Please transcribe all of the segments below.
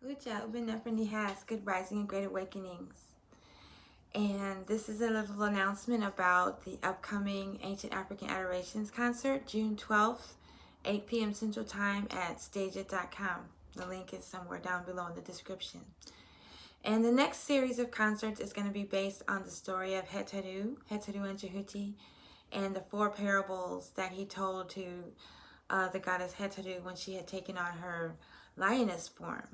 Udja, Uben, Nefer, NEHAST, Good Rising and Great Awakenings. And this is a little announcement about the upcoming Ancient African Adorations concert, June 12th, 8 p.m. Central Time at stageit.com. The link is somewhere down below in the description. And the next series of concerts is going to be based on the story of HetHeru and Djehuty, and the 4 parables that he told to the goddess HetHeru when she had taken on her lioness form.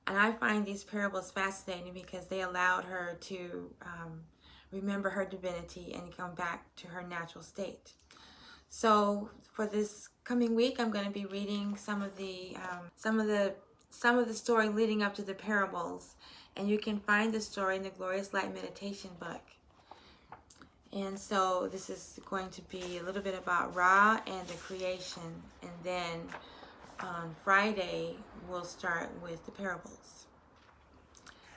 And I find these parables fascinating because they allowed her to remember her divinity and come back to her natural state. So for this coming week, I'm going to be reading some of the story leading up to the parables, and you can find the story in the Glorious Light Meditation book. And so this is going to be a little bit about Ra and the creation, and then on Friday we'll start with the parables.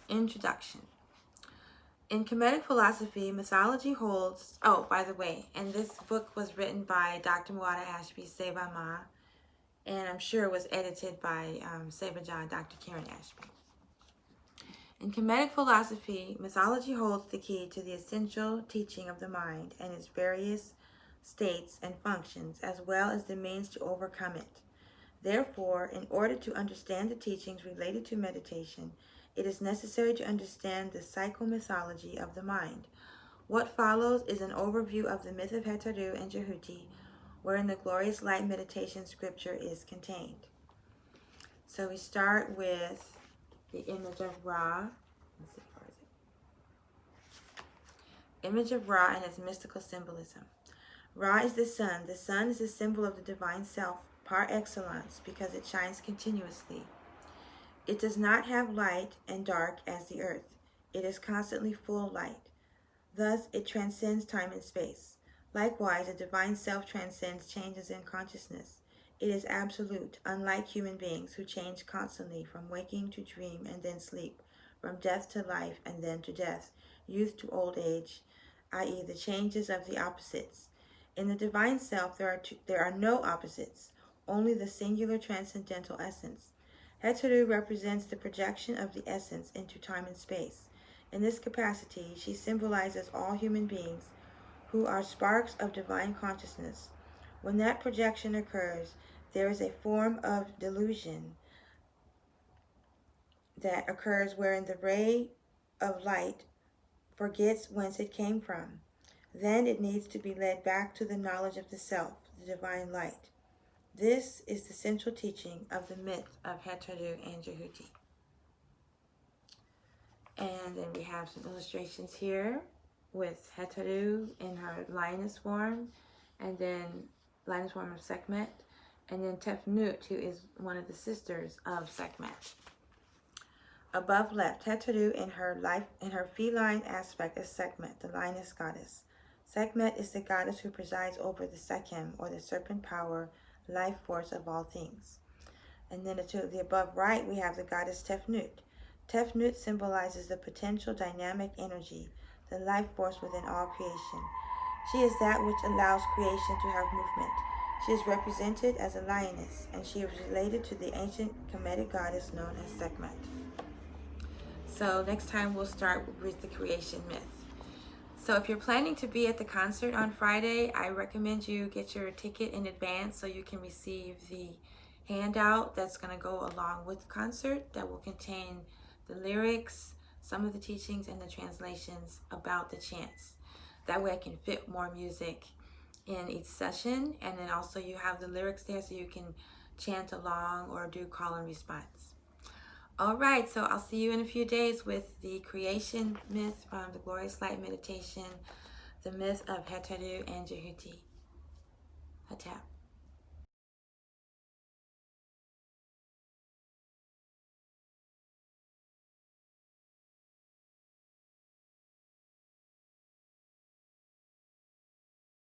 Introduction. In Kemetic philosophy, mythology holds, by the way, and this book was written by Dr. Maut Ashby Sebama, and I'm sure it was edited by Sebajan, Dr. Karen Ashby. In Kemetic philosophy, mythology holds the key to the essential teaching of the mind and its various states and functions, as well as the means to overcome it. Therefore, in order to understand the teachings related to meditation, it is necessary to understand the psychomythology of the mind. What follows is an overview of the myth of HetHeru and Djehuty, wherein the Glorious Light Meditation scripture is contained. So we start with the image of Ra. Let's see, where is it? Image of Ra and its mystical symbolism. Ra is the sun. The sun is a symbol of the divine self par excellence because it shines continuously. It does not have light and dark as the earth. It is constantly full light. Thus, it transcends time and space. Likewise, the divine self transcends changes in consciousness. It is absolute, unlike human beings who change constantly from waking to dream and then sleep, from death to life and then to death, youth to old age, i.e. the changes of the opposites. In the divine self, there are no opposites, only the singular transcendental essence. HetHeru represents the projection of the essence into time and space. In this capacity, she symbolizes all human beings who are sparks of divine consciousness. When that projection occurs, there is a form of delusion that occurs wherein the ray of light forgets whence it came from. Then it needs to be led back to the knowledge of the self, the divine light. This is the central teaching of the myth of HetHeru and Djehuty. And then we have some illustrations here with HetHeru in her lioness form, and then lioness form of Sekhmet, and then Tefnut, who is one of the sisters of Sekhmet. Above left, HetHeru in her feline aspect as Sekhmet, the lioness goddess. Sekhmet is the goddess who presides over the Sekhem, or the serpent power, life force of all things. And then to the above right, we have the goddess Tefnut. Tefnut symbolizes the potential dynamic energy, the life force within all creation. She is that which allows creation to have movement. She is represented as a lioness, and she is related to the ancient Kemetic goddess known as Sekhmet. So next time we'll start with the creation myth. So if you're planning to be at the concert on Friday, I recommend you get your ticket in advance so you can receive the handout that's going to go along with the concert that will contain the lyrics, some of the teachings, and the translations about the chants. That way I can fit more music in each session, and then also you have the lyrics there so you can chant along or do call and response. All right, so I'll see you in a few days with the creation myth from the Glorious Light Meditation, the myth of HetHeru and Djehuty. Hatap.